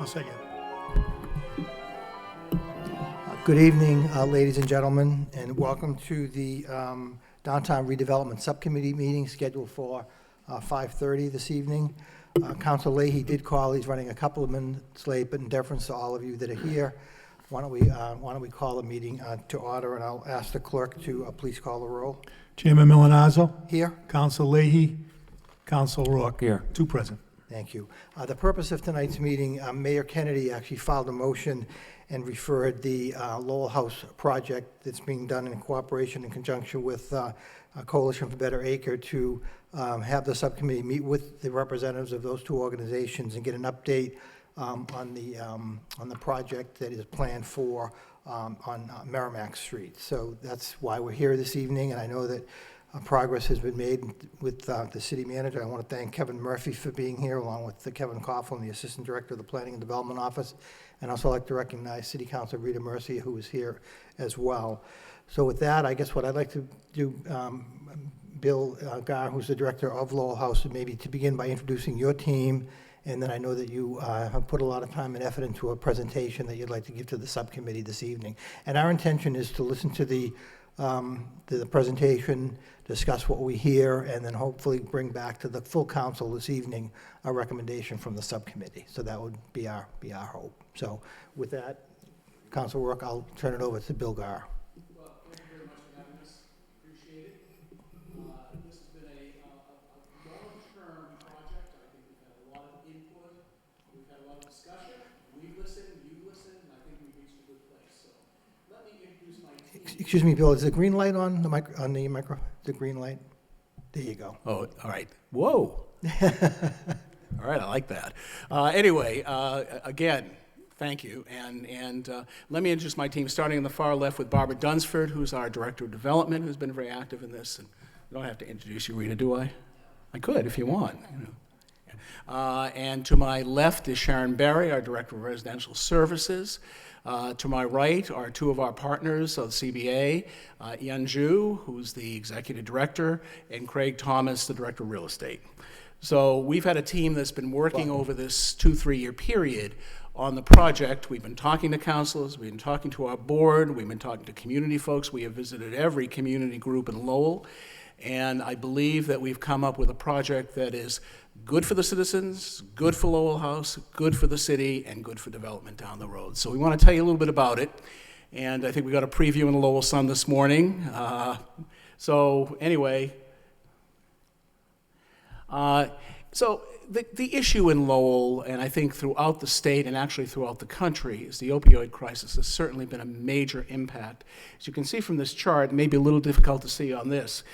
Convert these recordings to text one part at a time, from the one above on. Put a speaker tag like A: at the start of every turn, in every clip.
A: I'll second.
B: Good evening, ladies and gentlemen, and welcome to the Downtown Redevelopment Subcommittee meeting scheduled for 5:30 this evening. Council Leahy did call. He's running a couple of minutes late, but in deference to all of you that are here, why don't we call the meeting to order, and I'll ask the clerk to please call the roll.
A: Chairman Milanazzo.
B: Here.
A: Council Leahy. Council Rourke.
C: Here.
A: Two present.
B: Thank you. The purpose of tonight's meeting, Mayor Kennedy actually filed a motion and referred the Lowell House project that's being done in cooperation in conjunction with Coalition for Better Acre to have the subcommittee meet with the representatives of those two organizations and get an update on the project that is planned for on Merrimack Street. So that's why we're here this evening, and I know that progress has been made with the city manager. I want to thank Kevin Murphy for being here, along with Kevin Coughlin, the Assistant Director of the Planning and Development Office. And also like to recognize City Councilor Rita Mercia, who is here as well. So with that, I guess what I'd like to do, Bill Garr, who's the Director of Lowell House, maybe to begin by introducing your team. And then I know that you have put a lot of time and effort into a presentation that you'd like to give to the subcommittee this evening. And our intention is to listen to the presentation, discuss what we hear, and then hopefully bring back to the full council this evening a recommendation from the subcommittee. So that would be our hope. So with that, Councilor Rourke, I'll turn it over to Bill Garr.
D: Well, thank you very much for having us. Appreciate it. This has been a long-term project. I think we've had a lot of input. We've had a lot of discussion. We've listened, you've listened, and I think we've reached a good place. So let me introduce my team.
B: Excuse me, Bill, is the green light on the micro? The green light? There you go.
D: Oh, all right. Whoa. All right, I like that. Anyway, again, thank you. And let me introduce my team, starting on the far left with Barbara Dunsford, who's our Director of Development, who's been very active in this. And I don't have to introduce you, Rita, do I? I could if you want. You know. And to my left is Sharon Berry, our Director of Residential Services. To my right are two of our partners of CBA, Ian Zhu, who's the Executive Director, and Craig Thomas, the Director of Real Estate. So we've had a team that's been working over this 2-3 year period on the project. We've been talking to councilors, we've been talking to our board, we've been talking to community folks. We have visited every community group in Lowell, and I believe that we've come up with a project that is good for the citizens, good for Lowell House, good for the city, and good for development down the road. So we want to tell you a little bit about it, and I think we got a preview in the Lowell Sun this morning. So anyway, so the issue in Lowell, and I think throughout the state and actually throughout the country, is the opioid crisis. Has certainly been a major impact. As you can see from this chart, maybe a little difficult to see on this,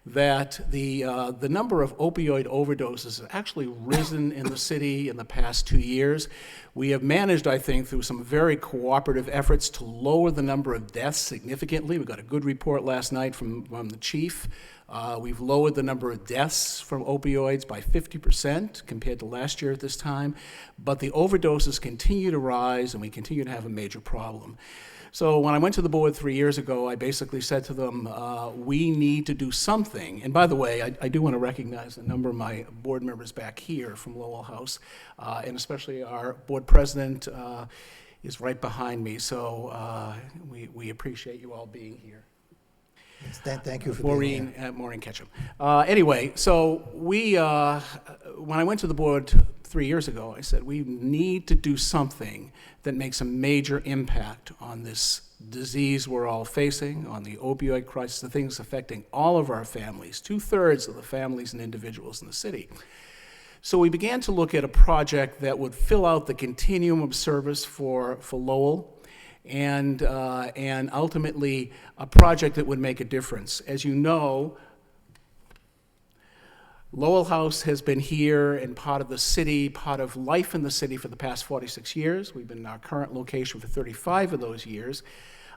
D: that the number of opioid overdoses has actually risen in the city in the past 2 years. We have managed, I think, through some very cooperative efforts to lower the number of deaths significantly. We got a good report last night from the chief. We've lowered the number of deaths from opioids by 50% compared to last year at this time, but the overdoses continue to rise and we continue to have a major problem. So when I went to the board 3 years ago, I basically said to them, we need to do something. And by the way, I do want to recognize a number of my board members back here from Lowell House, and especially our board president is right behind me. So we appreciate you all being here.
B: Thank you for being here.
D: Maureen Ketchum. Anyway, so when I went to the board 3 years ago, I said, we need to do something that makes a major impact on this disease we're all facing, on the opioid crisis, the things affecting all of our families, 2/3 of the families and individuals in the city. So we began to look at a project that would fill out the continuum of service for Lowell, and ultimately a project that would make a difference. As you know, Lowell House has been here and part of the city, part of life in the city for the past 46 years. We've been in our current location for 35 of those years.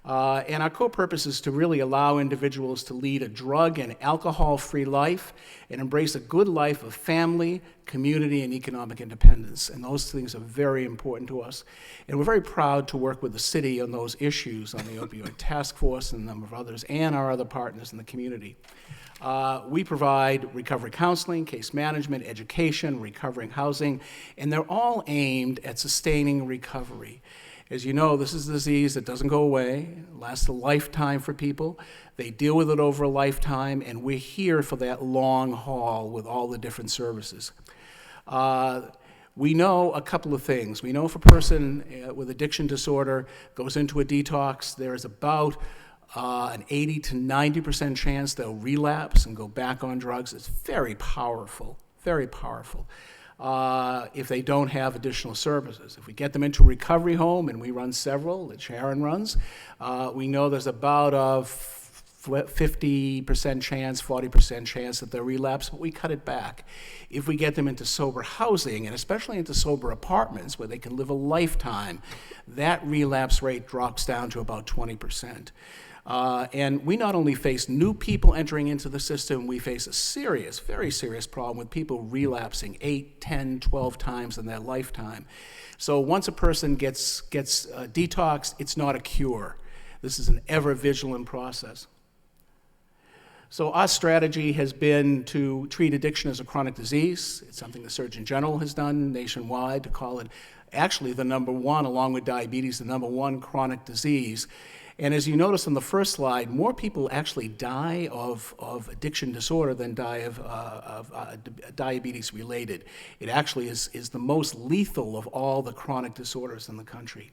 D: And our core purpose is to really allow individuals to lead a drug and alcohol-free life and embrace a good life of family, community, and economic independence. And those things are very important to us. And we're very proud to work with the city on those issues, on the opioid task force and a number of others, and our other partners in the community. We provide recovery counseling, case management, education, recovering housing, and they're all aimed at sustaining recovery. As you know, this is a disease that doesn't go away, lasts a lifetime for people. They deal with it over a lifetime, and we're here for that long haul with all the different services. We know a couple of things. We know if a person with addiction disorder goes into a detox, there is about an 80 to 90% chance they'll relapse and go back on drugs. It's very powerful, very powerful. If they don't have additional services. If we get them into a recovery home, and we run several that Sharon runs, we know there's about a 50% chance, 40% chance that they'll relapse, but we cut it back. If we get them into sober housing, and especially into sober apartments where they can live a lifetime, that relapse rate drops down to about 20%. And we not only face new people entering into the system, we face a serious, very serious problem with people relapsing 8, 10, 12 times in their lifetime. So once a person gets detoxed, it's not a cure. This is an ever-vigilant process. So our strategy has been to treat addiction as a chronic disease. It's something the Surgeon General has done nationwide to call it actually the number one, along with diabetes, the number one chronic disease. And as you notice on the first slide, more people actually die of addiction disorder than die of diabetes related. It actually is the most lethal of all the chronic disorders in the country.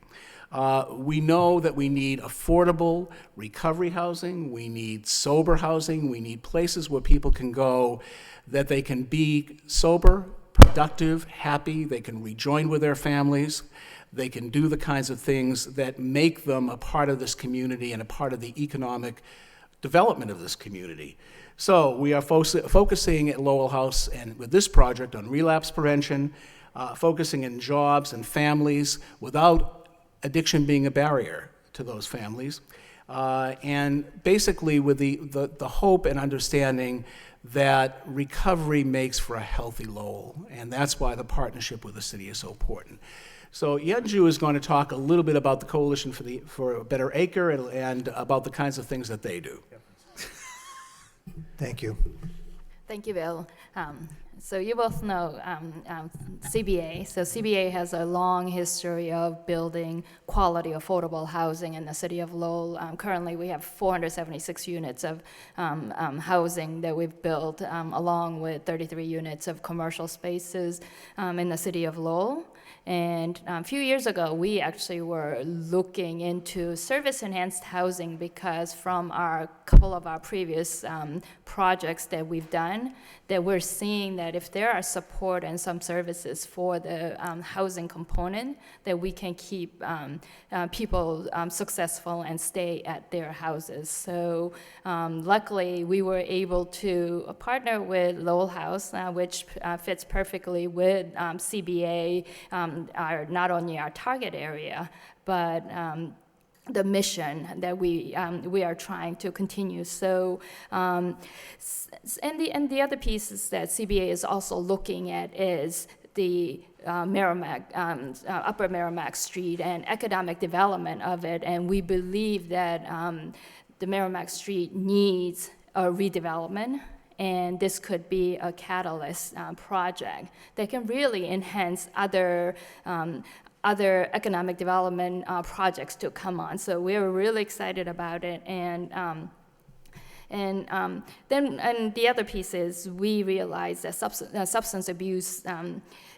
D: We know that we need affordable recovery housing, we need sober housing, we need places where people can go that they can be sober, productive, happy, they can rejoin with their families. They can do the kinds of things that make them a part of this community and a part of the economic development of this community. So we are focusing at Lowell House and with this project on relapse prevention, focusing in jobs and families without addiction being a barrier to those families, and basically with the hope and understanding that recovery makes for a healthy Lowell, and that's why the partnership with the city is so important. So Yenju is going to talk a little bit about the Coalition for a Better Acre and about the kinds of things that they do.
B: Thank you.
C: Thank you, Bill. So you both know CBA. So CBA has a long history of building quality, affordable housing in the city of Lowell. Currently, we have 476 units of housing that we've built, along with 33 units of commercial spaces in the city of Lowell. And a few years ago, we actually were looking into service-enhanced housing because from a couple of our previous projects that we've done, that we're seeing that if there are support and some services for the housing component, that we can keep people successful and stay at their houses. So luckily, we were able to partner with Lowell House, which fits perfectly with CBA, not only our target area, but the mission that we are trying to continue. So, and the other pieces that CBA is also looking at is the Merrimack, Upper Merrimack Street and economic development of it, and we believe that the Merrimack Street needs a redevelopment. And this could be a catalyst project that can really enhance other economic development projects to come on. So we're really excited about it. And the other piece is we realize that substance abuse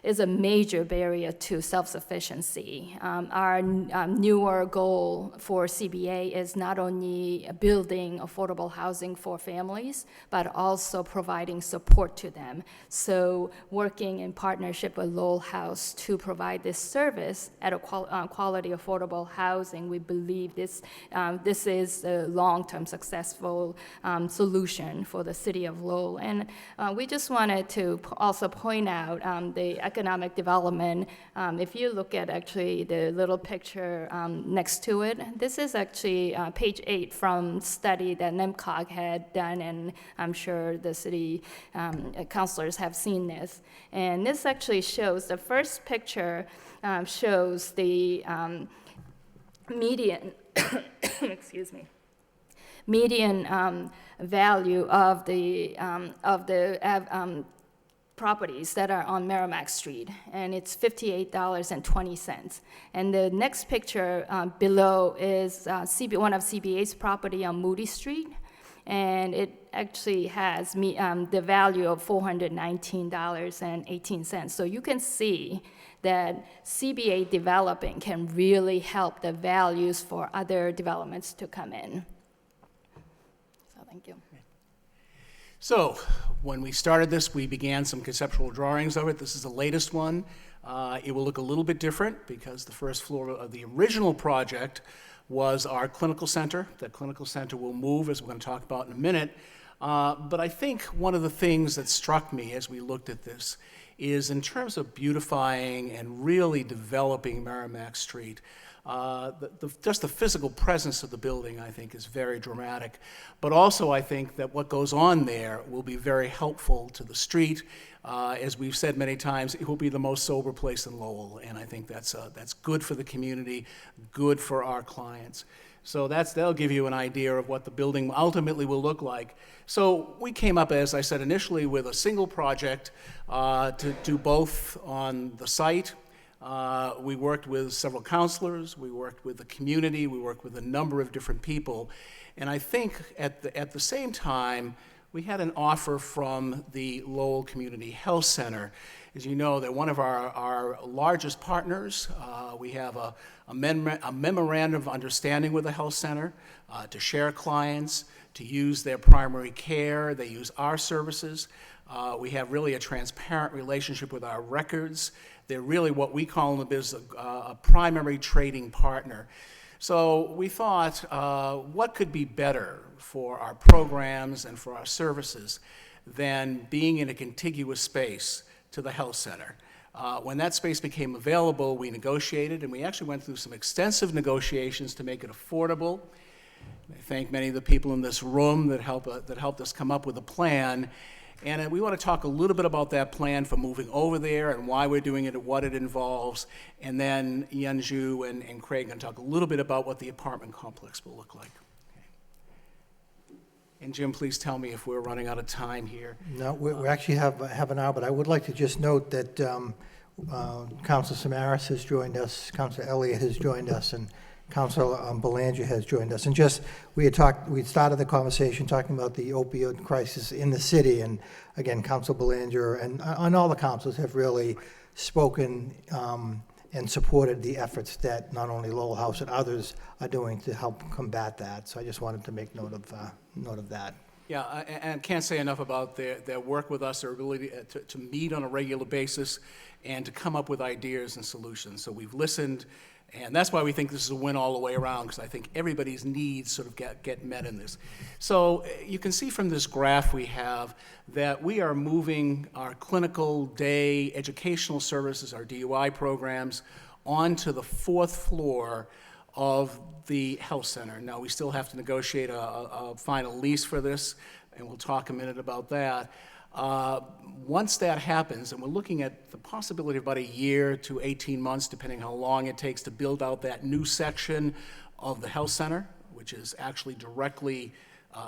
C: is a major barrier to self-sufficiency. Our newer goal for CBA is not only building affordable housing for families, but also providing support to them. So working in partnership with Lowell House to provide this service at a quality affordable housing, we believe this is a long-term successful solution for the city of Lowell. And we just wanted to also point out the economic development. If you look at actually the little picture next to it, this is actually page 8 from study that NIMCOG had done, and I'm sure the city councilors have seen this. And this actually shows, the first picture shows the median, excuse me, median value of the properties that are on Merrimack Street, and it's $58.20. And the next picture below is one of CBA's property on Moody Street, and it actually has the value of $419.18. So you can see that CBA developing can really help the values for other developments to come in. So thank you.
D: So when we started this, we began some conceptual drawings of it. This is the latest one. It will look a little bit different because the first floor of the original project was our clinical center. That clinical center will move, as we're going to talk about in a minute. But I think one of the things that struck me as we looked at this is in terms of beautifying and really developing Merrimack Street, just the physical presence of the building, I think, is very dramatic. But also, I think that what goes on there will be very helpful to the street. As we've said many times, it will be the most sober place in Lowell, and I think that's good for the community, good for our clients. So that'll give you an idea of what the building ultimately will look like. So we came up, as I said initially, with a single project to do both on the site. We worked with several counselors, we worked with the community, we worked with a number of different people. And I think at the same time, we had an offer from the Lowell Community Health Center. As you know, they're one of our largest partners. We have a memorandum of understanding with the health center to share clients, to use their primary care. They use our services. We have really a transparent relationship with our records. They're really what we call in the business a primary trading partner. So we thought, what could be better for our programs and for our services than being in a contiguous space to the health center? When that space became available, we negotiated, and we actually went through some extensive negotiations to make it affordable. I thank many of the people in this room that helped us come up with a plan. And we want to talk a little bit about that plan for moving over there and why we're doing it and what it involves. And then Yanju and Craig are going to talk a little bit about what the apartment complex will look like. Okay. And Jim, please tell me if we're running out of time here.
B: No, we actually have an hour, but I would like to just note that Council Samaras has joined us, Council Elliott has joined us, and Council Belanger has joined us. And just, we started the conversation talking about the opioid crisis in the city, and again, Council Belanger and all the councils have really spoken and supported the efforts that not only Lowell House and others are doing to help combat that. So I just wanted to make note of that.
D: Yeah, and can't say enough about their work with us, their ability to meet on a regular basis and to come up with ideas and solutions. So we've listened, and that's why we think this is a win all the way around, because I think everybody's needs sort of get met in this. So you can see from this graph we have that we are moving our clinical day educational services, our DUI programs, onto the 4th floor of the health center. Now, we still have to negotiate a final lease for this, and we'll talk a minute about that. Once that happens, and we're looking at the possibility of about a year to 18 months, depending how long it takes to build out that new section of the health center, which is actually directly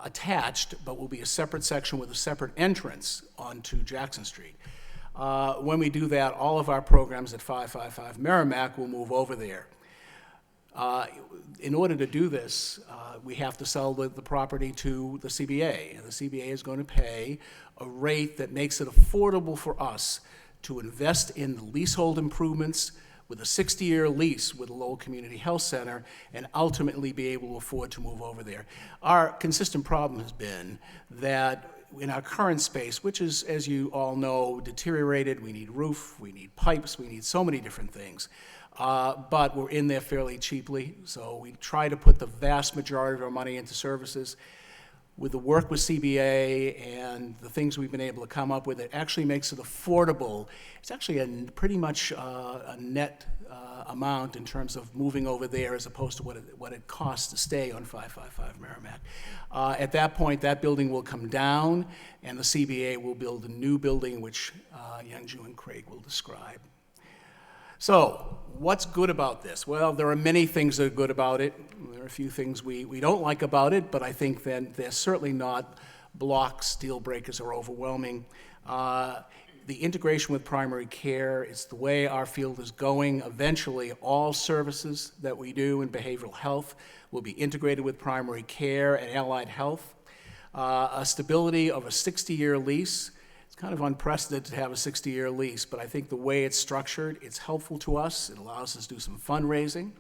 D: attached, but will be a separate section with a separate entrance onto Jackson Street. When we do that, all of our programs at 555 Merrimack will move over there. In order to do this, we have to sell the property to the CBA, and the CBA is going to pay a rate that makes it affordable for us to invest in the leasehold improvements with a 60-year lease with the Lowell Community Health Center and ultimately be able to afford to move over there. Our consistent problem has been that in our current space, which is, as you all know, deteriorated, we need roof, we need pipes, we need so many different things. But we're in there fairly cheaply, so we try to put the vast majority of our money into services. with the work with CBA and the things we've been able to come up with, it actually makes it affordable. It's actually pretty much a net amount in terms of moving over there as opposed to what it costs to stay on 555 Merrimack. At that point, that building will come down, and the CBA will build a new building, which Youngju and Craig will describe. So, what's good about this? Well, there are many things that are good about it. There are a few things we don't like about it, but I think that they're certainly not blocks, deal breakers, or overwhelming. The integration with primary care, it's the way our field is going. Eventually, all services that we do in behavioral health will be integrated with primary care and allied health. A stability of a 60-year lease. It's kind of unprecedented to have a 60-year lease, but I think the way it's structured, it's helpful to us. It allows us to do some fundraising.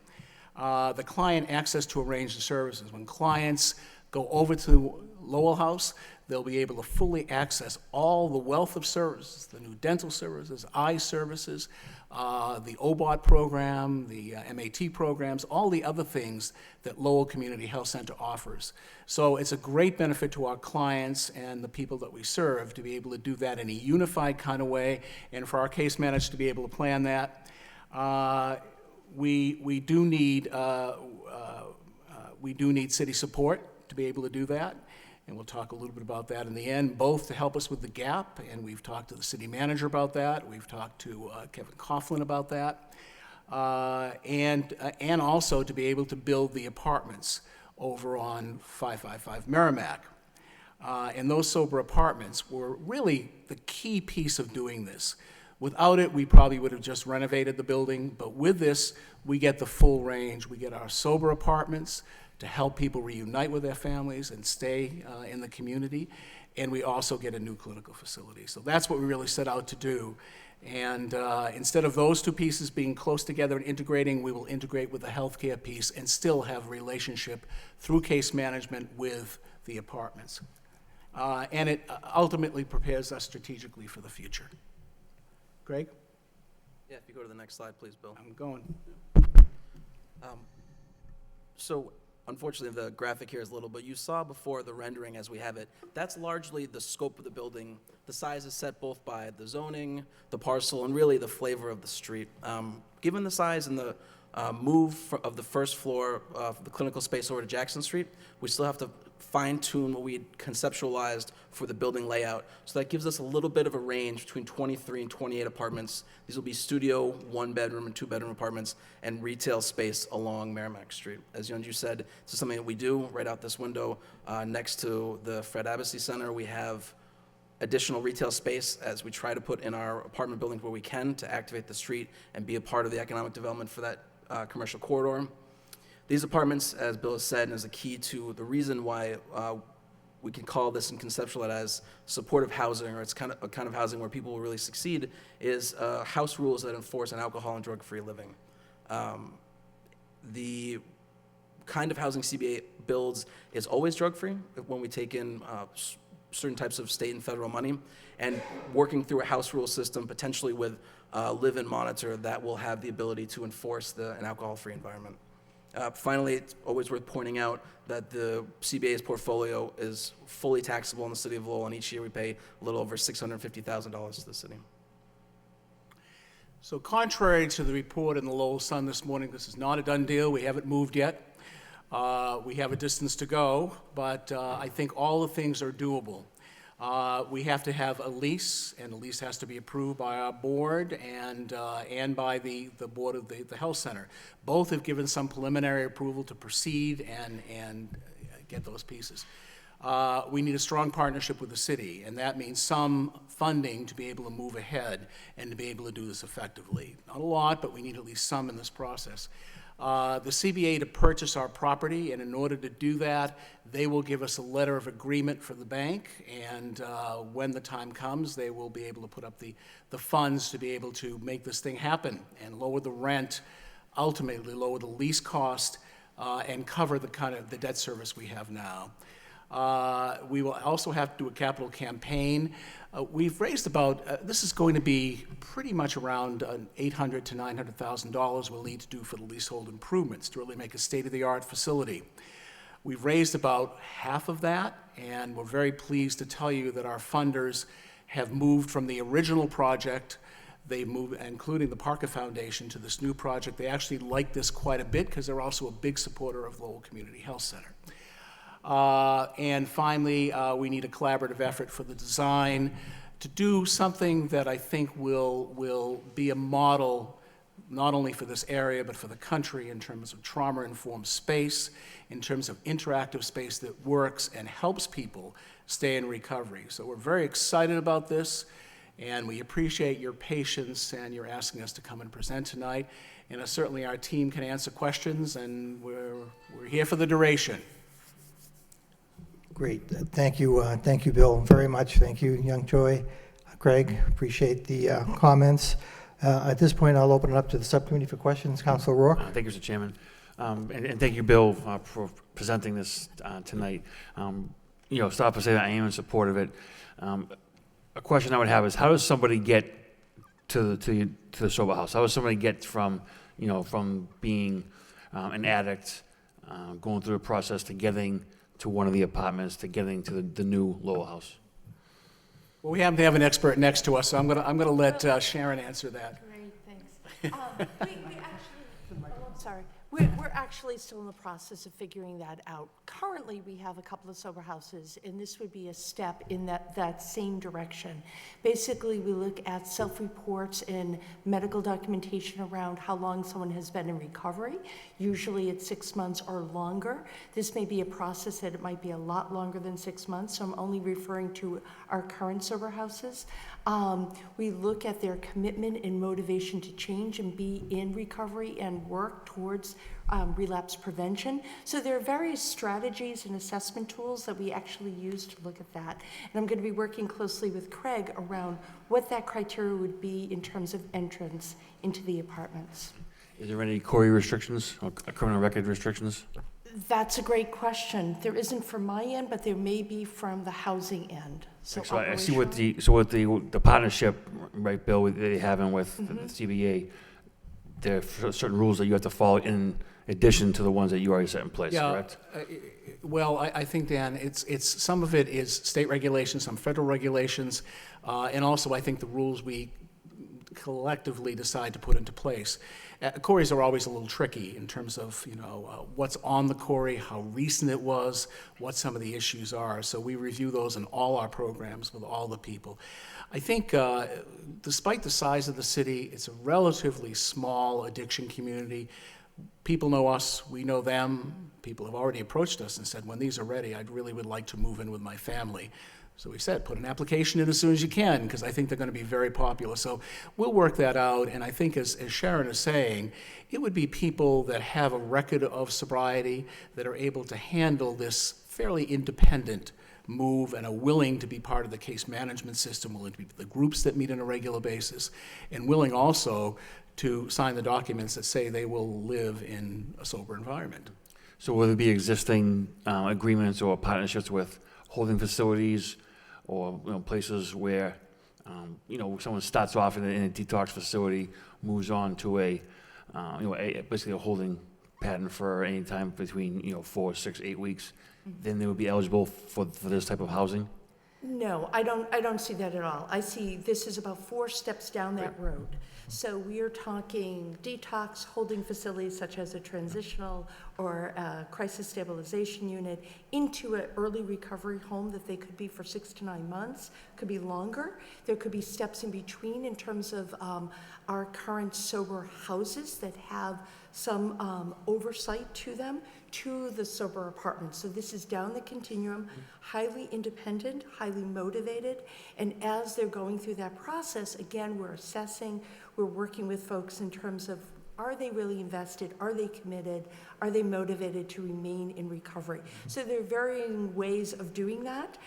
D: The client access to a range of services. When clients go over to Lowell House, they'll be able to fully access all the wealth of services, the new dental services, eye services, the OBOT program, the MAT programs, all the other things that Lowell Community Health Center offers. So it's a great benefit to our clients and the people that we serve to be able to do that in a unified kind of way, and for our case managers to be able to plan that. We do need city support to be able to do that. And we'll talk a little bit about that in the end, both to help us with the gap, and we've talked to the city manager about that, we've talked to Kevin Coughlin about that, and also to be able to build the apartments over on 555 Merrimack. And those sober apartments were really the key piece of doing this. Without it, we probably would have just renovated the building, but with this, we get the full range. We get our sober apartments to help people reunite with their families and stay in the community. And we also get a new clinical facility. So that's what we really set out to do. And instead of those two pieces being close together and integrating, we will integrate with the healthcare piece and still have a relationship through case management with the apartments. And it ultimately prepares us strategically for the future. Greg?
E: Yeah, if you go to the next slide, please, Bill.
D: I'm going.
E: So, unfortunately, the graphic here is little, but you saw before the rendering as we have it. That's largely the scope of the building. The size is set both by the zoning, the parcel, and really the flavor of the street. Given the size and the move of the first floor of the clinical space over to Jackson Street, we still have to fine-tune what we had conceptualized for the building layout. So that gives us a little bit of a range between 23 and 28 apartments. These will be studio, one-bedroom, and two-bedroom apartments, and retail space along Merrimack Street. As Youngju said, this is something that we do right out this window. Next to the Fred Abbasi Center, we have additional retail space as we try to put in our apartment buildings where we can to activate the street and be a part of the economic development for that commercial corridor. These apartments, as Bill has said, is a key to the reason why we can call this and conceptualize it as supportive housing, or it's kind of housing where people will really succeed, is house rules that enforce an alcohol and drug-free living. The kind of housing CBA builds is always drug-free when we take in certain types of state and federal money, and working through a house rule system, potentially with live-in monitor, that will have the ability to enforce an alcohol-free environment. Finally, it's always worth pointing out that the CBA's portfolio is fully taxable in the city of Lowell, and each year we pay a little over $650,000 to the city.
D: So contrary to the report in the Lowell Sun this morning, this is not a done deal. We haven't moved yet. We have a distance to go, but I think all the things are doable. We have to have a lease, and the lease has to be approved by our board and by the board of the health center. Both have given some preliminary approval to proceed and get those pieces. We need a strong partnership with the city, and that means some funding to be able to move ahead and to be able to do this effectively. Not a lot, but we need at least some in this process. The CBA to purchase our property, and in order to do that, they will give us a letter of agreement for the bank, and when the time comes, they will be able to put up the funds to be able to make this thing happen and lower the rent, ultimately lower the lease cost, and cover the debt service we have now. We will also have to do a capital campaign. We've raised about, this is going to be pretty much around $800,000 to $900,000 we'll need to do for the leasehold improvements to really make a state-of-the-art facility. We've raised about half of that, and we're very pleased to tell you that our funders have moved from the original project. They moved, including the Parker Foundation, to this new project. They actually like this quite a bit because they're also a big supporter of Lowell Community Health Center. And finally, we need a collaborative effort for the design to do something that I think will be a model not only for this area but for the country in terms of trauma-informed space, in terms of interactive space that works and helps people stay in recovery. So we're very excited about this, and we appreciate your patience and your asking us to come and present tonight. And certainly our team can answer questions, and we're here for the duration.
B: Great. Thank you, Bill, very much. Thank you, Young Joy. Craig, appreciate the comments. At this point, I'll open it up to the subcommittee for questions. Councilor Rourke.
F: Thank you, Mr. Chairman. And thank you, Bill, for presenting this tonight. Start by saying I am in support of it. A question I would have is, how does somebody get to the sober house? How does somebody get from being an addict, going through a process to getting to one of the apartments, to getting to the new Lowell house?
D: Well, we happen to have an expert next to us, so I'm gonna let Sharon answer that.
G: Great, thanks. We actually, I'm sorry. We're actually still in the process of figuring that out. Currently, we have a couple of sober houses, and this would be a step in that same direction. Basically, we look at self-reports and medical documentation around how long someone has been in recovery. Usually it's 6 months or longer. This may be a process that it might be a lot longer than 6 months, so I'm only referring to our current sober houses. We look at their commitment and motivation to change and be in recovery and work towards relapse prevention. So there are various strategies and assessment tools that we actually use to look at that. And I'm going to be working closely with Craig around what that criteria would be in terms of entrance into the apartments.
F: Is there any CORI restrictions or criminal record restrictions?
G: That's a great question. There isn't from my end, but there may be from the housing end. So
F: I see what the partnership, right, Bill, they having with the CBA, there are certain rules that you have to follow in addition to the ones that you already set in place, correct?
D: Well, I think, Dan, it's some of it is state regulations, some federal regulations, and also I think the rules we collectively decide to put into place. Cories are always a little tricky in terms of, what's on the Cory, how recent it was, what some of the issues are. So we review those in all our programs with all the people. I think despite the size of the city, it's a relatively small addiction community. People know us, we know them. People have already approached us and said, when these are ready, I really would like to move in with my family. So we said, put an application in as soon as you can, because I think they're going to be very popular. So we'll work that out, and I think as Sharon is saying, it would be people that have a record of sobriety, that are able to handle this fairly independent move and are willing to be part of the case management system, willing to be the groups that meet on a regular basis, and willing also to sign the documents that say they will live in a sober environment.
F: So will there be existing agreements or partnerships with holding facilities or places where someone starts off in a detox facility, moves on to basically a holding pattern for any time between 4, 6, 8 weeks, then they would be eligible for this type of housing?
G: No, I don't see that at all. I see this is about 4 steps down that road. So we are talking detox holding facilities such as a transitional or a crisis stabilization unit into an early recovery home that they could be for 6 to 9 months, could be longer. There could be steps in between in terms of our current sober houses that have some oversight to them, to the sober apartments. So this is down the continuum, highly independent, highly motivated, and as they're going through that process, again, we're assessing, we're working with folks in terms of, are they really invested? Are they committed? Are they motivated to remain in recovery? So there are varying ways of doing that.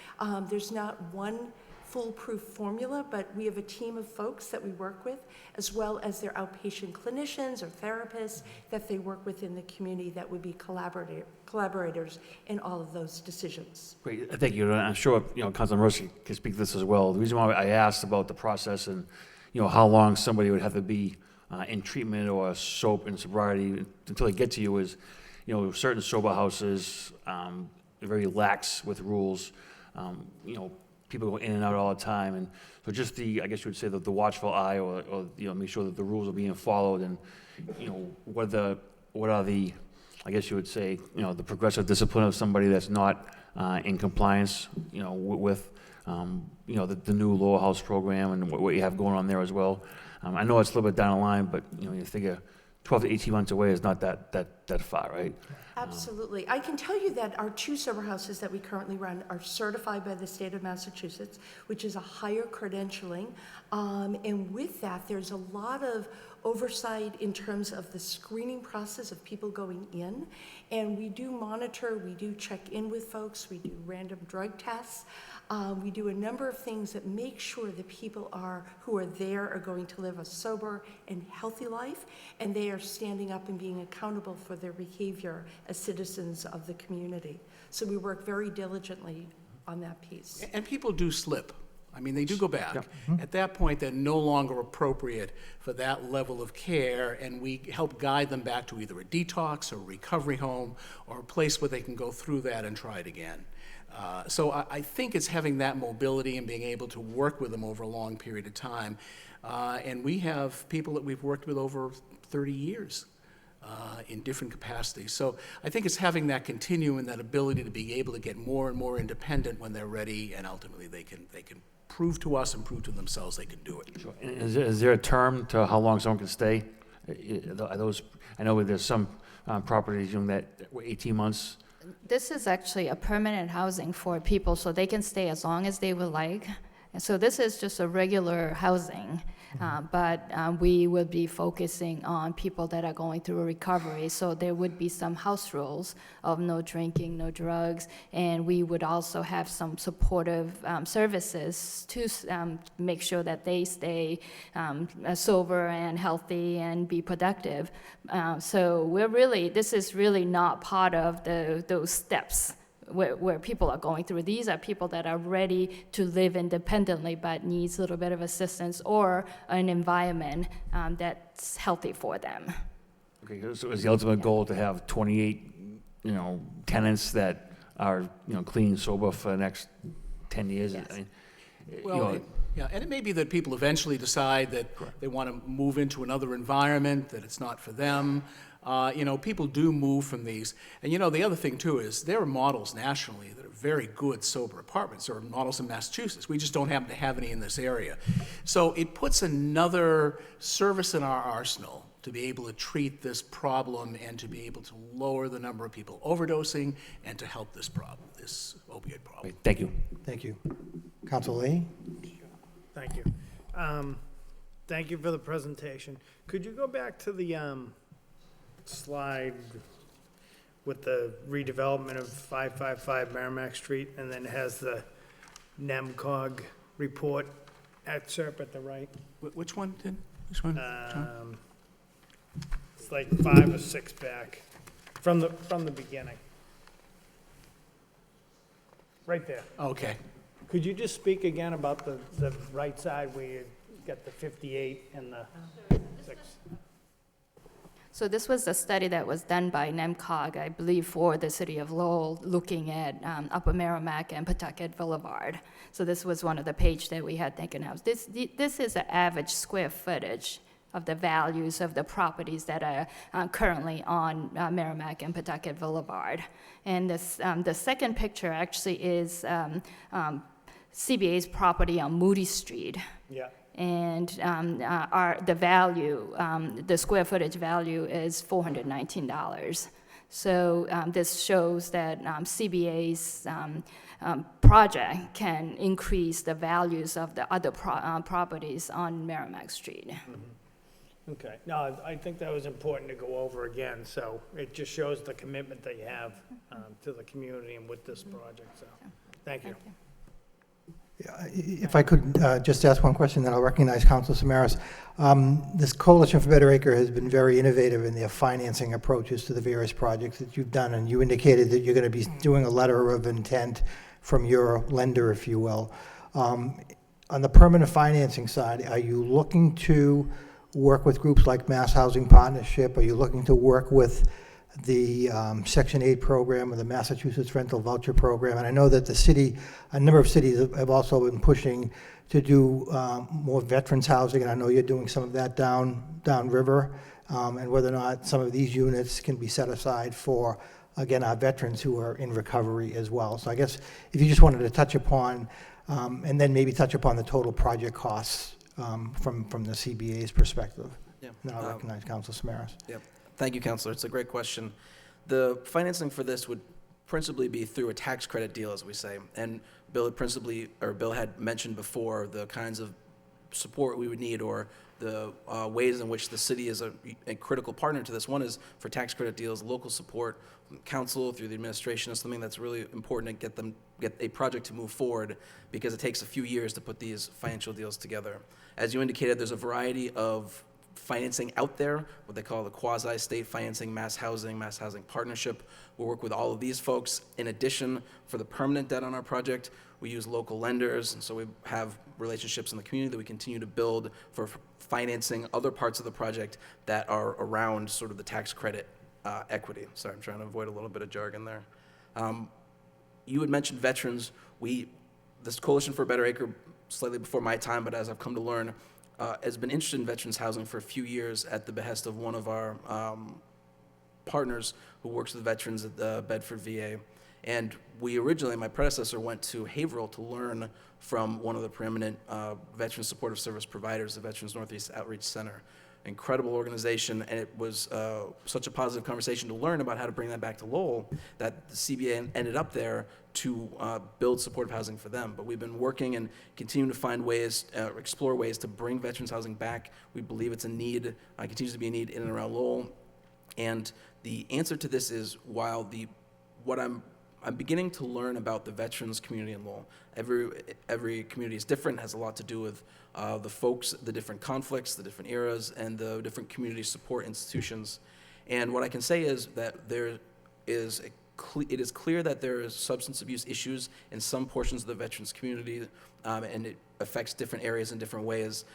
G: There's not one foolproof formula, but we have a team of folks that we work with, as well as their outpatient clinicians or therapists that they work with in the community that would be collaborators in all of those decisions.
F: Great, thank you. And I'm sure Councilman Rossi can speak to this as well. The reason why I asked about the process and how long somebody would have to be in treatment or soap and sobriety until they get to you is, certain sober houses, very lax with rules. People go in and out all the time, and so just I guess you would say the watchful eye, or make sure that the rules are being followed, and what are the, I guess you would say, the progressive discipline of somebody that's not in compliance, with the new Lowell House program and what you have going on there as well. I know it's a little bit down the line, but you figure 12 to 18 months away is not that far, right?
G: Absolutely. I can tell you that our 2 sober houses that we currently run are certified by the state of Massachusetts, which is a higher credentialing. And with that, there's a lot of oversight in terms of the screening process of people going in. And we do monitor, we do check in with folks, we do random drug tests. We do a number of things that make sure that people who are there are going to live a sober and healthy life, and they are standing up and being accountable for their behavior as citizens of the community. So we work very diligently on that piece.
D: And people do slip. I mean, they do go back. At that point, they're no longer appropriate for that level of care, and we help guide them back to either a detox or a recovery home or a place where they can go through that and try it again. So I think it's having that mobility and being able to work with them over a long period of time. And we have people that we've worked with over 30 years in different capacities. So I think it's having that continuum and that ability to be able to get more and more independent when they're ready, and ultimately they can prove to us and prove to themselves they can do it.
F: Sure. And is there a term to how long someone can stay? Are those, I know there's some properties that 18 months.
C: This is actually a permanent housing for people, so they can stay as long as they would like. And so this is just a regular housing, but we would be focusing on people that are going through a recovery. So there would be some house rules of no drinking, no drugs, and we would also have some supportive services to make sure that they stay sober and healthy and be productive. So this is really not part of those steps where people are going through. These are people that are ready to live independently but needs a little bit of assistance or an environment that's healthy for them.
F: Okay, so is the ultimate goal to have 28, tenants that are, clean, sober for the next 10 years?
C: Yes.
F: I mean,
D: Well, yeah, and it may be that people eventually decide that they want to move into another environment, that it's not for them. People do move from these. And, the other thing, too, is there are models nationally that are very good sober apartments. There are models in Massachusetts. We just don't happen to have any in this area. So it puts another service in our arsenal to be able to treat this problem and to be able to lower the number of people overdosing and to help this problem, this opiate problem.
F: Great, thank you.
B: Thank you. Council Leahy?
H: Thank you. Thank you for the presentation. Could you go back to the slide with the redevelopment of 555 Merrimack Street, and then has the NEMCOG report excerpt at the right?
D: Which one, Tim? Which one? John?
H: It's like 5 or 6 back from the beginning. Right there.
D: Okay.
H: Could you just speak again about the right side where you got the 58 and the 6?
C: So this was a study that was done by NEMCOG, I believe, for the city of Lowell, looking at Upper Merrimack and Pawtucket Boulevard. So this was one of the pages that we had taken out. This is the average square footage of the values of the properties that are currently on Merrimack and Pawtucket Boulevard. And the second picture actually is CBA's property on Moody Street.
H: Yeah.
C: And the square footage value is $419. So this shows that CBA's project can increase the values of the other properties on Merrimack Street.
H: Mm-hmm. Okay. No, I think that was important to go over again, so it just shows the commitment that you have to the community and with this project, so, thank you.
B: Yeah, if I could just ask one question, then I'll recognize Council Samaras. This Coalition for Better Acre has been very innovative in their financing approaches to the various projects that you've done, and you indicated that you're going to be doing a letter of intent from your lender, if you will. On the permanent financing side, are you looking to work with groups like Mass Housing Partnership? Are you looking to work with the Section 8 program or the Massachusetts Rental Voucher Program. And I know that the city, a number of cities have also been pushing to do more veterans housing, and I know you're doing some of that downriver, and whether or not some of these units can be set aside for, again, our veterans who are in recovery as well. So I guess if you just wanted to touch upon, and then maybe touch upon the total project costs from the CBA's perspective.
E: Yeah.
B: Then I'll recognize Council Samaras.
E: Yep. Thank you, Councilor. It's a great question. The financing for this would principally be through a tax credit deal, as we say. And Bill had mentioned before the kinds of support we would need, or the ways in which the city is a critical partner to this. One is for tax credit deals, local support, council through the administration is something that's really important to get a project to move forward, because it takes a few years to put these financial deals together. As you indicated, there's a variety of financing out there, what they call the quasi-state financing, mass housing partnership. We'll work with all of these folks. In addition, for the permanent debt on our project, we use local lenders, and so we have relationships in the community that we continue to build for financing other parts of the project that are around sort of the tax credit equity. Sorry, I'm trying to avoid a little bit of jargon there. You had mentioned veterans. This Coalition for a Better Acre, slightly before my time, but as I've come to learn, has been interested in veterans housing for a few years at the behest of one of our partners who works with veterans at the Bedford VA. And we originally, my predecessor went to Haverhill to learn from one of the preeminent veteran supportive service providers, the Veterans Northeast Outreach Center. Incredible organization, and it was such a positive conversation to learn about how to bring that back to Lowell that the CBA ended up there to build supportive housing for them. But we've been working and continuing to find ways, explore ways to bring veterans housing back. We believe it's a need, continues to be a need in and around Lowell. And the answer to this is, while what I'm beginning to learn about the veterans community in Lowell. Every community is different, has a lot to do with the folks, the different conflicts, the different eras, and the different community support institutions. And what I can say is that it is clear that there is substance abuse issues in some portions of the veterans community, and it affects different areas in different ways.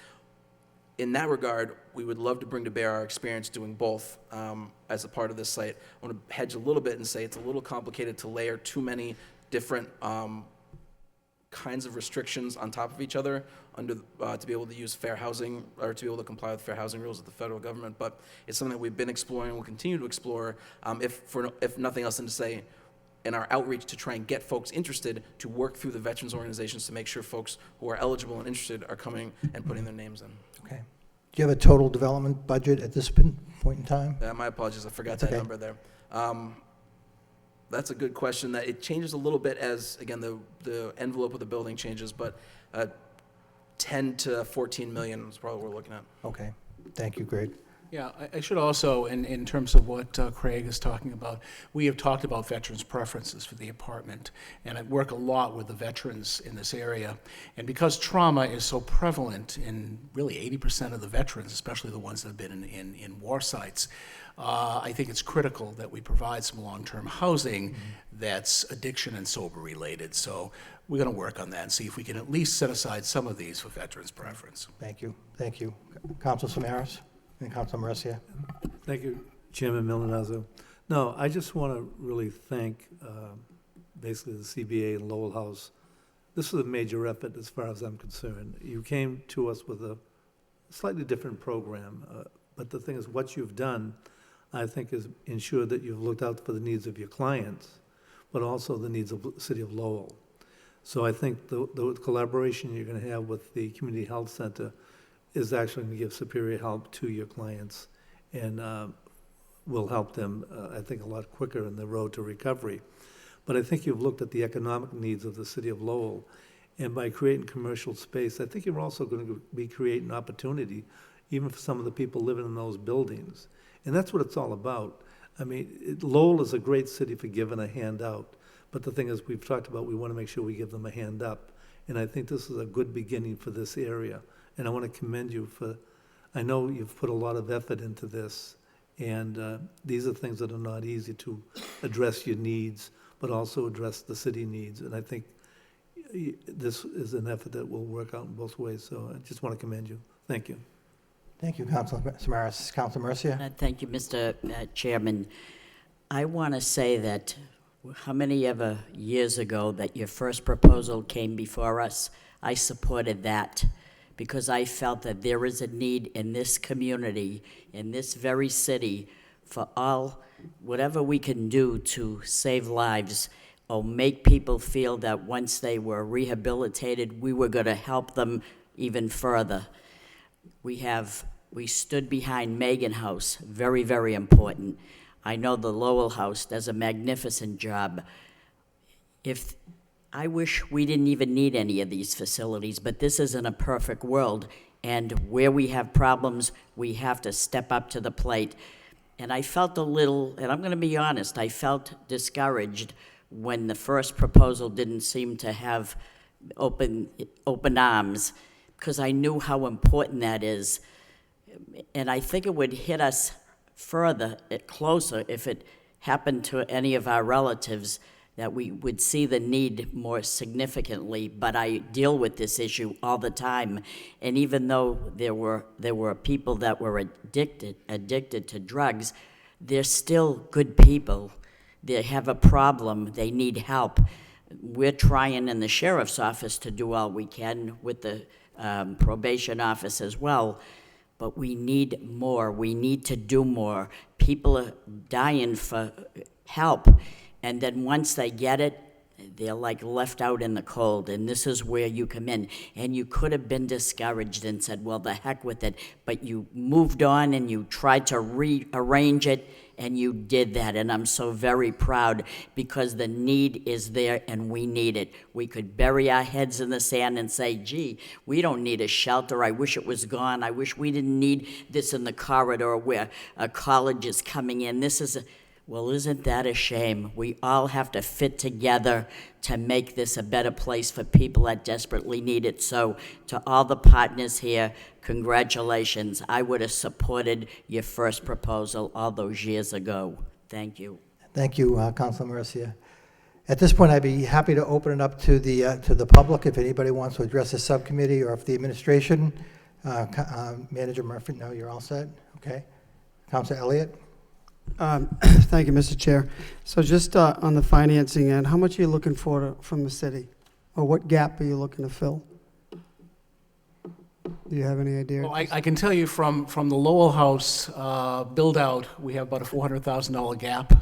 E: In that regard, we would love to bring to bear our experience doing both as a part of this site. I want to hedge a little bit and say it's a little complicated to layer too many different kinds of restrictions on top of each other to be able to use fair housing, or to be able to comply with fair housing rules of the federal government. But it's something that we've been exploring, we'll continue to explore, if nothing else than to say, in our outreach to try and get folks interested to work through the veterans organizations to make sure folks who are eligible and interested are coming and putting their names in.
B: Okay. Do you have a total development budget at this point in time?
E: My apologies, I forgot
B: That's
E: that
B: okay.
E: number there. That's a good question. That it changes a little bit as, again, the envelope of the building changes, but 10 to 14 million is probably what we're looking at.
B: Okay. Thank you, Greg.
D: Yeah, I should also, in terms of what Craig is talking about, we have talked about veterans' preferences for the apartment, and I work a lot with the veterans in this area. And because trauma is so prevalent in really 80% of the veterans, especially the ones that have been in war sites, I think it's critical that we provide some long-term housing that's addiction and sober related. So we're going to work on that and see if we can at least set aside some of these for veterans' preference.
B: Thank you. Thank you. Council Samaras and Council Marcia.
I: Thank you, Chairman Milanazzo. No, I just want to really thank basically the CBA and Lowell House. This was a major effort as far as I'm concerned. You came to us with a slightly different program, but the thing is, what you've done, I think, is ensure that you've looked out for the needs of your clients, but also the needs of the city of Lowell. So I think the collaboration you're going to have with the Community Health Center is actually going to give superior help to your clients and will help them, I think, a lot quicker in the road to recovery. But I think you've looked at the economic needs of the city of Lowell, and by creating commercial space, I think you're also going to be creating opportunity even for some of the people living in those buildings. And that's what it's all about. I mean, Lowell is a great city for giving a hand out, but the thing is, we've talked about, we want to make sure we give them a hand up. And I think this is a good beginning for this area. And I want to commend you for, I know you've put a lot of effort into this, and these are things that are not easy to address your needs, but also address the city needs. And I think this is an effort that will work out in both ways. So I just want to commend you. Thank you.
B: Thank you, Council Samaras. Council Marcia.
J: Thank you, Mr. Chairman. I want to say that, how many ever years ago that your first proposal came before us, I supported that because I felt that there is a need in this community, in this very city, for all, whatever we can do to save lives or make people feel that once they were rehabilitated, we were going to help them even further. We stood behind Megan House, very, very important. I know the Lowell House does a magnificent job. I wish we didn't even need any of these facilities, but this isn't a perfect world, and where we have problems, we have to step up to the plate. And I felt a little, and I'm going to be honest, I felt discouraged when the first proposal didn't seem to have open arms, because I knew how important that is. And I think it would hit us further, closer, if it happened to any of our relatives, that we would see the need more significantly. But I deal with this issue all the time, and even though there were people that were addicted to drugs, they're still good people. They have a problem, they need help. We're trying in the sheriff's office to do all we can, with the probation office as well, but we need more. We need to do more. People are dying for help, and then once they get it, they're like left out in the cold, and this is where you come in. And you could have been discouraged and said, well, the heck with it, but you moved on and you tried to rearrange it, and you did that, and I'm so very proud, because the need is there and we need it. We could bury our heads in the sand and say, gee, we don't need a shelter, I wish it was gone, I wish we didn't need this in the corridor where a college is coming in. Well, isn't that a shame? We all have to fit together to make this a better place for people that desperately need it. So to all the partners here, congratulations. I would have supported your first proposal all those years ago. Thank you.
B: Thank you, Councilor Mercia. At this point, I'd be happy to open it up to the public if anybody wants to address the subcommittee, or if the administration, Manager Murphy, no, you're all set? Okay. Councilor Elliott?
K: Thank you, Mr. Chair. So just on the financing end, how much are you looking for from the city? Or what gap are you looking to fill? Do you have any idea?
D: Well, I can tell you from the Lowell House build-out, we have about a $400,000 gap.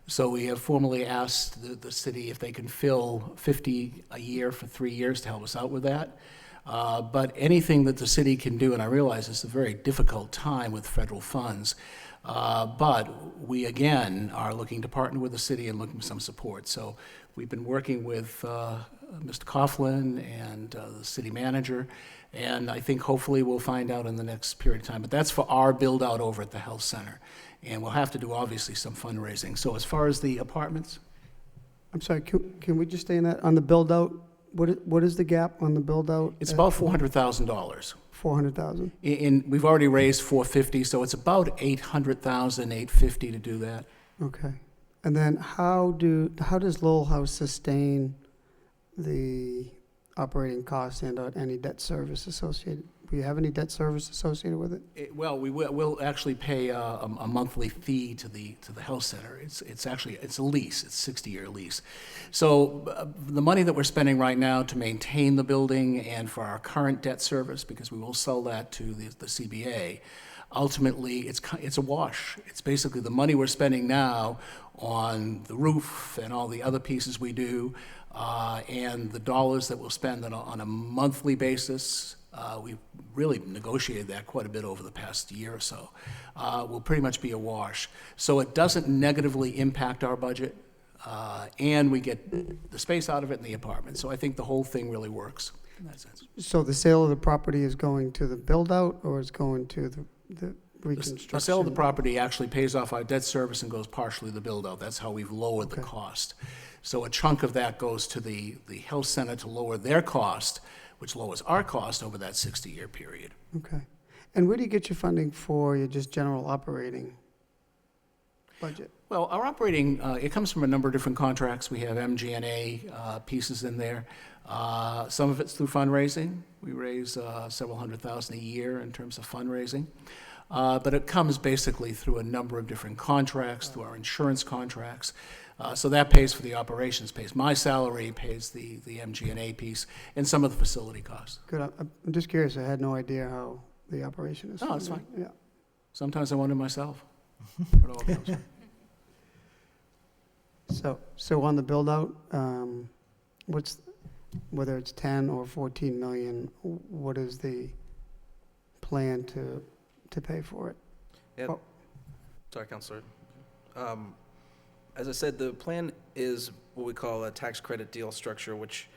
D: So we have formally asked the city if they can fill 50 a year for 3 years to help us out with that. But anything that the city can do, and I realize it's a very difficult time with federal funds, but we, again, are looking to partner with the city and looking for some support. So we've been working with Mr. Coughlin and the city manager, and I think hopefully we'll find out in the next period of time. But that's for our build-out over at the health center. And we'll have to do, obviously, some fundraising. So as far as the apartments?
K: I'm sorry, can we just stay in that? On the build-out, what is the gap on the build-out?
D: It's about $400,000.
K: 400,000.
D: We've already raised $450,000, so it's about $800,000, $850,000 to do that.
K: Okay. And then how does Lowell House sustain the operating costs and any debt service associated? Do you have any debt service associated with it?
D: Well, we'll actually pay a monthly fee to the health center. It's a lease. It's a 60-year lease. So the money that we're spending right now to maintain the building and for our current debt service, because we will sell that to the CBA, ultimately it's a wash. It's basically the money we're spending now on the roof and all the other pieces we do, and the dollars that we'll spend on a monthly basis. We've really negotiated that quite a bit over the past year or so. Will pretty much be a wash. So it doesn't negatively impact our budget, and we get the space out of it in the apartment. So I think the whole thing really works in that sense.
K: So the sale of the property is going to the build-out, or is going to the reconstruction?
D: The sale of the property actually pays off our debt service and goes partially to the build-out. That's how we've lowered the cost. So a chunk of that goes to the health center to lower their cost, which lowers our cost over that 60-year period.
K: Okay. And where do you get your funding for your just general operating budget?
D: Well, our operating, it comes from a number of different contracts. We have MG&A pieces in there. Some of it's through fundraising. We raise several $100,000 a year in terms of fundraising. But it comes basically through a number of different contracts, through our insurance contracts. So that pays for the operations, pays my salary, pays the MG&A piece, and some of the facility costs.
K: Good, I'm just curious, I had no idea how the operation is.
D: Oh, that's fine.
K: Yeah.
D: Sometimes I wonder myself where it all comes from.
K: So on the build-out, whether it's 10 or 14 million, what is the plan to pay for it?
E: Yeah.
K: Oh.
E: Sorry, Counselor. As I said, the plan is what we call a tax credit deal structure, which,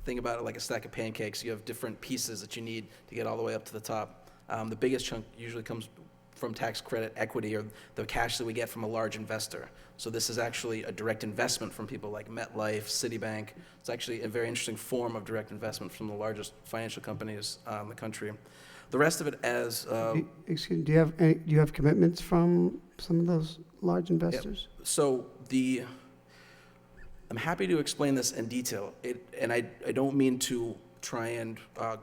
E: think about it like a stack of pancakes. You have different pieces that you need to get all the way up to the top. The biggest chunk usually comes from tax credit equity, or the cash that we get from a large investor. So this is actually a direct investment from people like MetLife, Citibank. It's actually a very interesting form of direct investment from the largest financial companies in the country. The rest of it as...
K: Excuse me, do you have commitments from some of those large investors?
E: So I'm happy to explain this in detail, and I don't mean to try and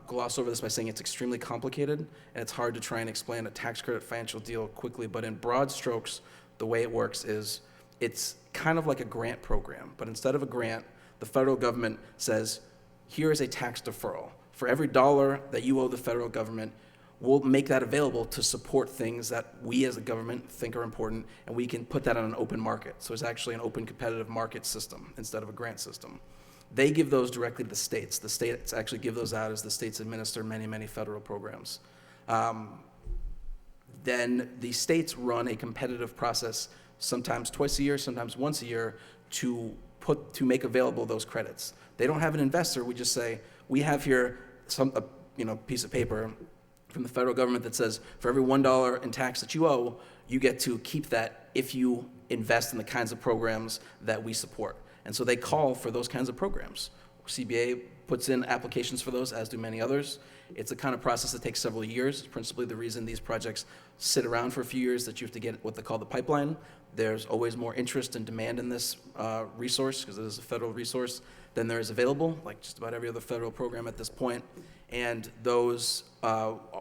E: gloss over this by saying it's extremely complicated, and it's hard to try and explain a tax credit financial deal quickly, but in broad strokes, the way it works is it's kind of like a grant program, but instead of a grant, the federal government says, here is a tax deferral. For every dollar that you owe the federal government, we'll make that available to support things that we as a government think are important, and we can put that on an open market. So it's actually an open competitive market system instead of a grant system. They give those directly to the states. The states actually give those out as the states administer many, many federal programs. Then the states run a competitive process, sometimes twice a year, sometimes once a year, to make available those credits. They don't have an investor. We just say, we have here a piece of paper from the federal government that says, for every $1 in tax that you owe, you get to keep that if you invest in the kinds of programs that we support. And so they call for those kinds of programs. CBA puts in applications for those, as do many others. It's a kind of process that takes several years. Principally, the reason these projects sit around for a few years that you have to get what they call the pipeline. There's always more interest and demand in this resource, because it is a federal resource, than there is available, like just about every other federal program at this point. And those,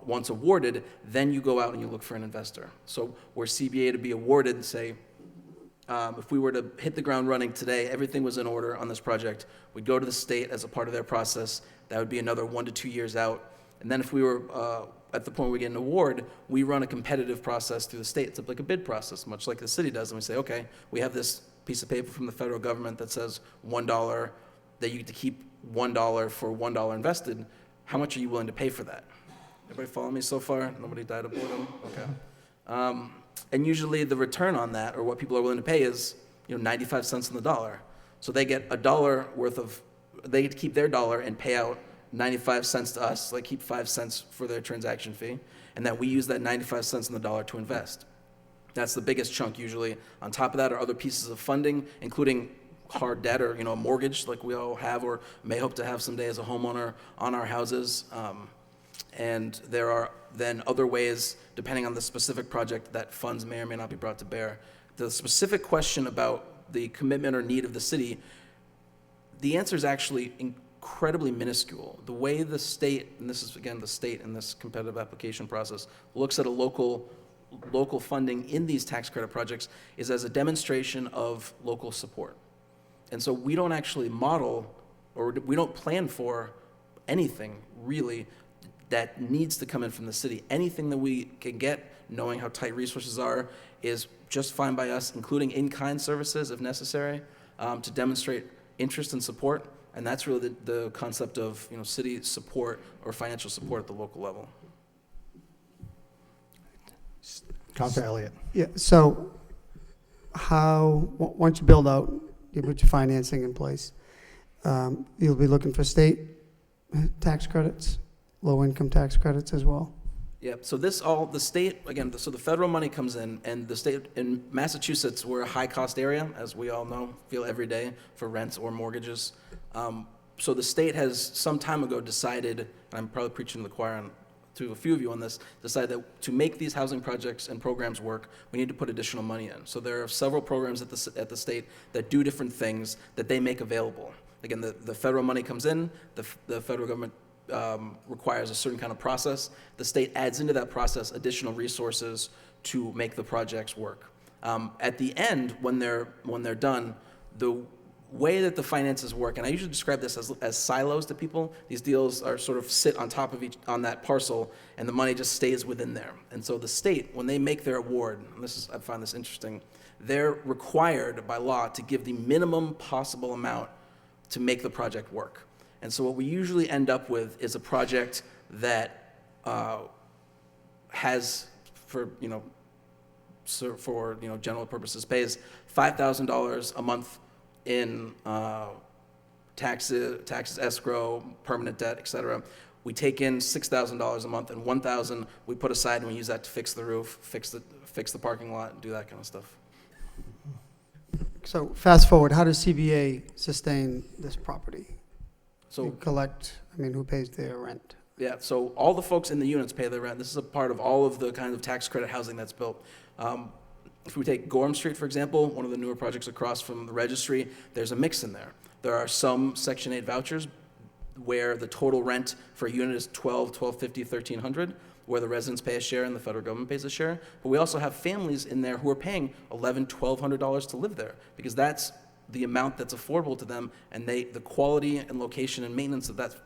E: once awarded, then you go out and you look for an investor. So were CBA to be awarded, say, if we were to hit the ground running today, everything was in order on this project, we'd go to the state as a part of their process. That would be another 1 to 2 years out. And then if we were at the point where we get an award, we run a competitive process through the state. It's like a bid process, much like the city does. And we say, okay, we have this piece of paper from the federal government that says $1, that you get to keep $1 for $1 invested. How much are you willing to pay for that? Everybody follow me so far? Nobody died of boredom? Okay. And usually the return on that, or what people are willing to pay, is 95 cents on the dollar. So they get $1 worth of, they get to keep their dollar and pay out 95 cents to us, like keep 5 cents for their transaction fee, and that we use that 95 cents on the dollar to invest. That's the biggest chunk usually. On top of that are other pieces of funding, including hard debt or a mortgage like we all have or may hope to have someday as a homeowner on our houses. And there are then other ways, depending on the specific project, that funds may or may not be brought to bear. The specific question about the commitment or need of the city, the answer is actually incredibly minuscule. The way the state, and this is again the state in this competitive application process, looks at a local funding in these tax credit projects is as a demonstration of local support. And so we don't actually model, or we don't plan for anything really that needs to come in from the city. Anything that we can get, knowing how tight resources are, is just fine by us, including in-kind services if necessary, to demonstrate interest and support. And that's really the concept of city support or financial support at the local level.
B: Councilor Elliott.
K: Yeah, so once you build out, you put your financing in place, you'll be looking for state tax credits, low-income tax credits as well?
E: Yeah, so the state, again, so the federal money comes in, and the state, in Massachusetts, we're a high-cost area, as we all know, feel every day, for rents or mortgages. So the state has, some time ago, decided, and I'm probably preaching to the choir to a few of you on this, decided that to make these housing projects and programs work, we need to put additional money in. So there are several programs at the state that do different things that they make available. Again, the federal money comes in, the federal government requires a certain kind of process. The state adds into that process additional resources to make the projects work. At the end, when they're done, the way that the finances work, and I usually describe this as silos to people. These deals are sort of sit on top of on that parcel, and the money just stays within there. And so the state, when they make their award, and I find this interesting, they're required by law to give the minimum possible amount to make the project work. And so what we usually end up with is a project that has, for general purposes, pays $5,000 a month in taxes, escrow, permanent debt, et cetera. We take in $6,000 a month, and $1,000 we put aside, and we use that to fix the roof, fix the parking lot, and do that kind of stuff.
K: So fast forward, how does CBA sustain this property?
E: So
K: who pays their rent?
E: yeah, so all the folks in the units pay their rent. This is a part of all of the kind of tax credit housing that's built. If we take Gorham Street, for example, one of the newer projects across from the registry, there's a mix in there. There are some Section 8 vouchers where the total rent for a unit is $1,250, $1,300, where the residents pay a share and the federal government pays a share. But we also have families in there who are paying $1,100, $1,200 to live there, because that's the amount that's affordable to them, and the quality and location and maintenance of that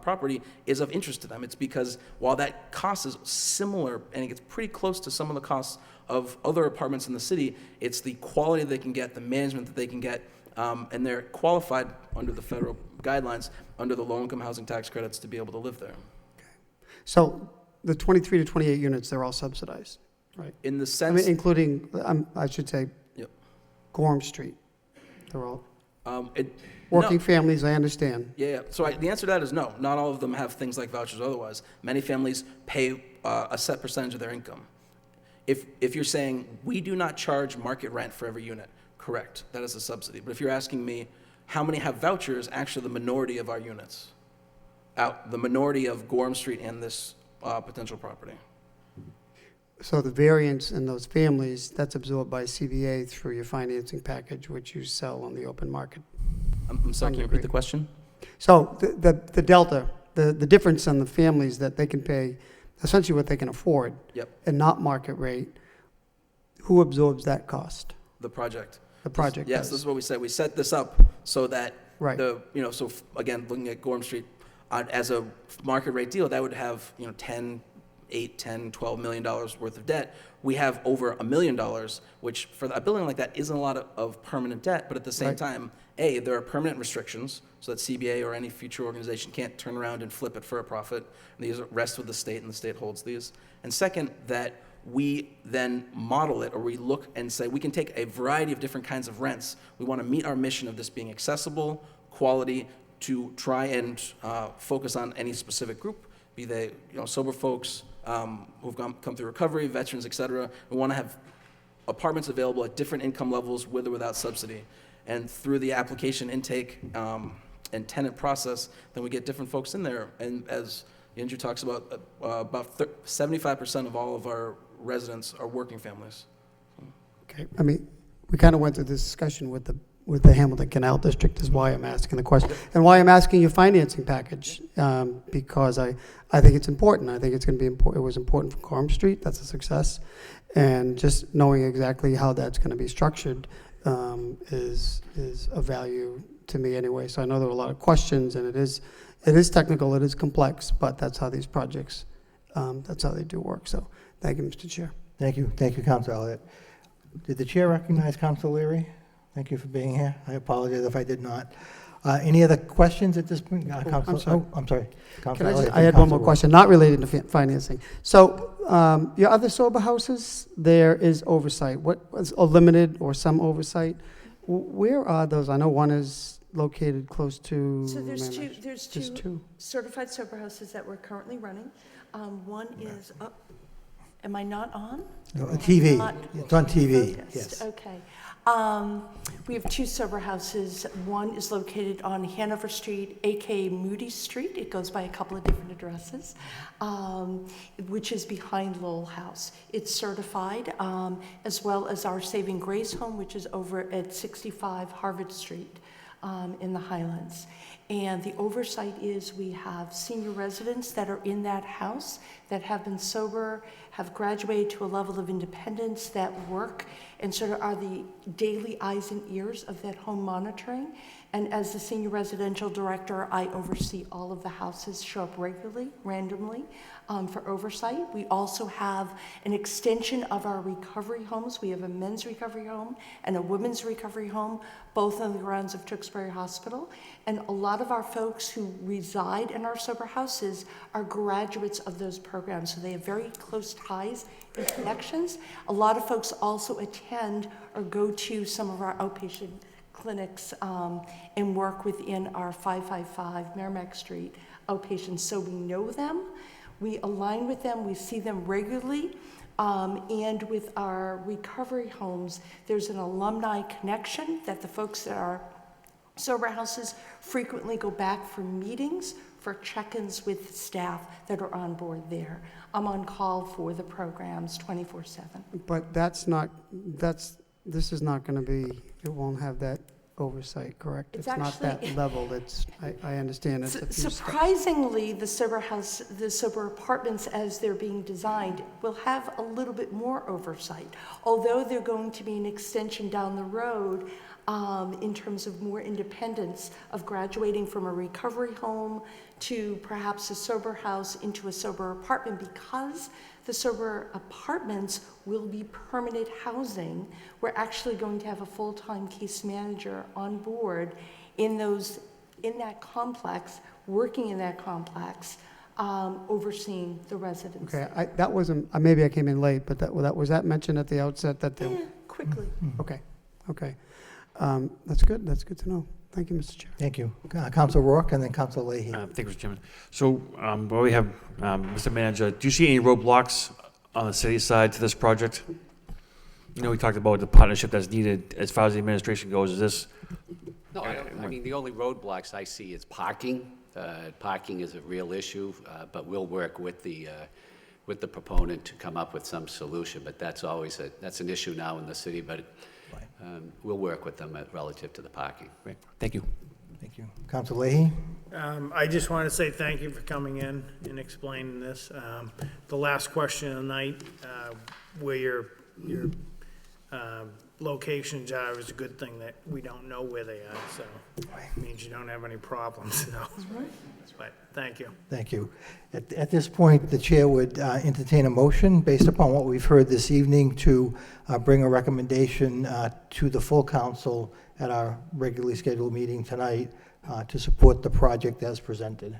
E: property is of interest to them. It's because while that cost is similar and it gets pretty close to some of the costs of other apartments in the city, it's the quality they can get, the management that they can get, and they're qualified under the federal guidelines, under the low-income housing tax credits, to be able to live there.
K: So the 23 to 28 units, they're all subsidized, right?
E: In the sense,
K: Including, I should say,
E: yep.
K: Gorham Street. They're all
E: No.
K: working families, I understand.
E: Yeah. So the answer to that is no. Not all of them have things like vouchers or otherwise. Many families pay a set percentage of their income. If you're saying we do not charge market rent for every unit, correct, that is a subsidy. But if you're asking me how many have vouchers, actually the minority of our units, the minority of Gorham Street and this potential property.
K: So the variance in those families, that's absorbed by CBA through your financing package, which you sell on the open market.
E: I'm sorry, can you repeat the question?
K: So the delta, the difference in the families that they can pay, essentially what they can afford,
E: Yep.
K: and not market rate, who absorbs that cost?
E: The project.
K: The project
E: Yes,
K: does.
E: this is what we said. We set this up so that
K: Right.
E: again, looking at Gorham Street as a market rate deal, that would have, $8, $10, $12 million worth of debt. We have over $1 million, which for a building like that isn't a lot of permanent debt, but at the same
K: Right.
E: time, there are permanent restrictions so that CBA or any future organization can't turn around and flip it for a profit. These rest with the state, and the state holds these. And second, that we then model it, or we look and say we can take a variety of different kinds of rents. We want to meet our mission of this being accessible, quality, to try and focus on any specific group, be they sober folks who've come through recovery, veterans, et cetera. We want to have apartments available at different income levels with or without subsidy. And through the application intake and tenant process, then we get different folks in there. And as Andrew talks about 75% of all of our residents are working families.
K: Okay, we kind of went through this discussion with the Hamilton Canal District, is why I'm asking the question. And why I'm asking your financing package, because I think it's important. I think it's going to be important. It was important for Gorham Street, that's a success. And just knowing exactly how that's going to be structured is of value to me anyway. So I know there were a lot of questions, and it is technical, it is complex, but that's how these projects, that's how they do work. So thank you, Mr. Chair.
B: Thank you, Council Elliott. Did the chair recognize Council Leary? Thank you for being here. I apologize if I did not. Any other questions at this point? Council,
K: I'm sorry.
B: I'm sorry.
K: Can I had one more question, not related to financing. So your other sober houses, there is oversight. What is limited or some oversight? Where are those? I know one is located close to.
G: So there's
K: There's
G: two
K: two.
G: certified sober houses that we're currently running. One is up. Am I not on?
B: No, TV.
G: Not
B: It's on TV.
G: focused.
B: Yes.
G: Okay. We have two sober houses. One is located on Hanover Street, aka Moody Street. It goes by a couple of different addresses, which is behind Lowell House. It's certified, as well as our Saving Grace home, which is over at 65 Harvard Street in the Highlands. And the oversight is we have senior residents that are in that house that have been sober, have graduated to a level of independence, that work and sort of are the daily eyes and ears of that home monitoring. And as the senior residential director, I oversee all of the houses, show up regularly, randomly, for oversight. We also have an extension of our recovery homes. We have a men's recovery home and a women's recovery home, both on the grounds of Tewksbury Hospital. And a lot of our folks who reside in our sober houses are graduates of those programs, so they have very close ties and connections. A lot of folks also attend or go to some of our outpatient clinics and work within our 555 Merrimack Street outpatients, so we know them, we align with them, we see them regularly, and with our recovery homes, there's an alumni connection that the folks that are sober houses frequently go back for meetings, for check-ins with staff that are on board there. I'm on call for the programs 24/7.
K: But this is not going to be, it won't have that oversight, correct?
G: It's
K: not that
G: actually-
K: level, I understand it's a few steps.
G: Surprisingly, the sober apartments, as they're being designed, will have a little bit more oversight. Although they're going to be an extension down the road in terms of more independence of graduating from a recovery home to perhaps a sober house into a sober apartment, because the sober apartments will be permanent housing. We're actually going to have a full-time case manager on board in that complex, working in that complex, overseeing the residents.
K: Okay, that wasn't, maybe I came in late, but was that mentioned at the outset that they?
G: Yeah, quickly.
K: Okay. That's good to know. Thank you, Mr. Chair.
B: Thank you. Council Rourke and then Council Leahy.
F: Thank you, Mr. Chairman. So, while we have Mr. Manager, do you see any roadblocks on the city side to this project? You know, we talked about the partnership that's needed as far as the administration goes. Is this?
L: No, I mean, the only roadblocks I see is parking. Parking is a real issue, but we'll work with the proponent to come up with some solution. But that's always that's an issue now in the city, but we'll work with them relative to the parking.
F: Great. Thank you.
B: Thank you. Council Leahy?
H: I just want to say thank you for coming in and explaining this. The last question of the night, where your locations are, is a good thing that we don't know where they are, so it means you don't have any problems, so. But thank you.
B: Thank you. At this point, the chair would entertain a motion based upon what we've heard this evening to bring a recommendation to the full council at our regularly scheduled meeting tonight to support the project as presented.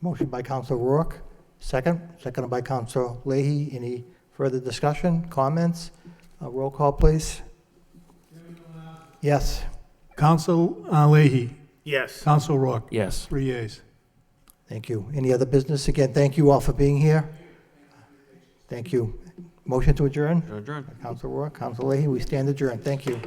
B: Motion by Council Rourke, seconded by Council Leahy. Any further discussion, comments? Roll call, please. Yes.
A: Council Leahy.
H: Yes.
A: Council Rourke.
F: Yes.
A: 3 yeas.
B: Thank you. Any other business? Again, thank you all for being here. Thank you. Motion to adjourn?
F: Adjourn.
B: Council Rourke, Council Leahy, we stand adjourned. Thank you.